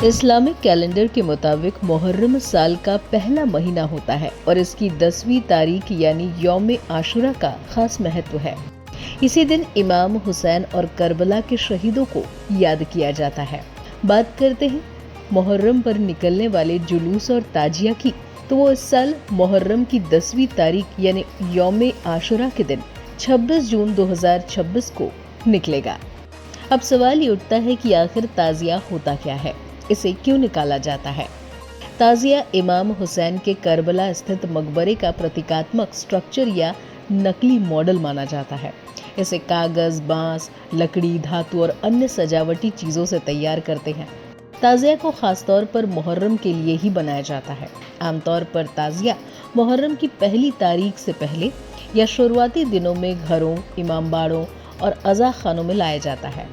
Islamic calendar के मुताबिक मुहर्रम साल का पहला महीना होता है और इसकी 10वीं तारीख यानी यौम आशुरा का खास महत्व है। इसी दिन इमाम हुसैन और करबला के शहीदों को याद किया जाता है। बात करते हैं मुहर्रम पर निकलने वाले जुलूस और ताजिया की, तो वो इस साल मुहर्रम की 10वीं तारीख यानी यौम आशुरा के दिन 26 जून 2026 को निकलेगा। अब सवाल ये उठता है कि आखिर ताजिया होता क्या है, इसे क्यों निकाला जाता है। ताजिया इमाम हुसैन के करबला स्थित मकबरे का प्रतीकात्मक स्ट्रक्चर या नकली मॉडल माना जाता है। इसे कागज, बांस, लकड़ी, धातु और अन्य सजावटी चीजों से तैयार करते हैं। ताजिया को खासतौर पर मुहर्रम के लिए ही बनाया जाता है। आमतौर पर ताजिया मुहर्रम की पहली तारीख से पहले या शुरुआती दिनों में घरों, इमामबाड़ों और अज़ा खानों में लाया जाता है।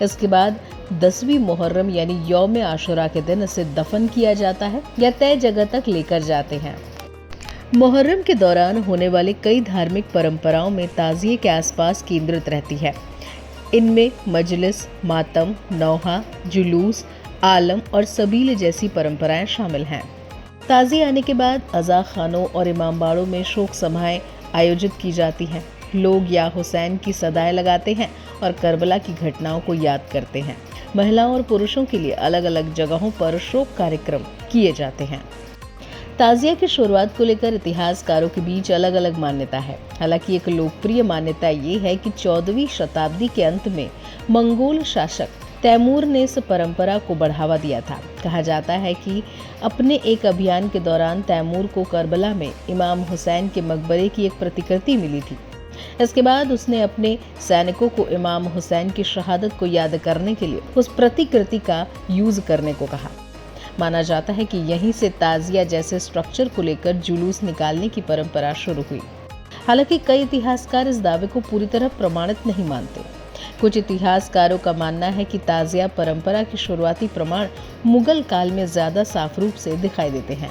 इसके बाद 10वीं मुहर्रम यानी यौम आशुरा के दिन इसे दफन किया जाता है या तय जगह तक लेकर जाते हैं। मुहर्रम के दौरान होने वाले कई धार्मिक परंपराओं में ताजिए के आसपास केंद्रित रहती है। इनमें मजलिस, मातम, नौहा, जुलूस, आलम और सबील जैसी परंपराएं शामिल हैं। ताजिए आने के बाद अज़ा खानों और इमामबाड़ों में शोक सभाएं आयोजित की जाती हैं। लोग या हुसैन की सदाएं लगाते हैं और करबला की घटनाओं को याद करते हैं। महिलाओं और पुरुषों के लिए अलग अलग जगहों पर शोक कार्यक्रम किए जाते हैं। ताजिया की शुरुआत को लेकर इतिहासकारों के बीच अलग अलग मान्यता है। हालांकि एक लोकप्रिय मान्यता ये है कि 14वीं शताब्दी के अंत में मंगोल शासक तैमूर ने इस परंपरा को बढ़ावा दिया था। कहा जाता है कि अपने एक अभियान के दौरान तैमूर को करबला में इमाम हुसैन के मकबरे की एक प्रतिकृति मिली थी। इसके बाद उसने अपने सैनिकों को इमाम हुसैन की शहादत को याद करने के लिए उस प्रतिकृति का यूज करने को कहा। माना जाता है कि यहीं से ताजिया जैसे स्ट्रक्चर को लेकर जुलूस निकालने की परंपरा शुरू हुई। हालांकि कई इतिहासकार इस दावे को पूरी तरह प्रमाणित नहीं मानते। कुछ इतिहासकारों का मानना है कि ताजिया परंपरा के शुरुआती प्रमाण मुगल काल में ज्यादा साफ रूप से दिखाई देते हैं।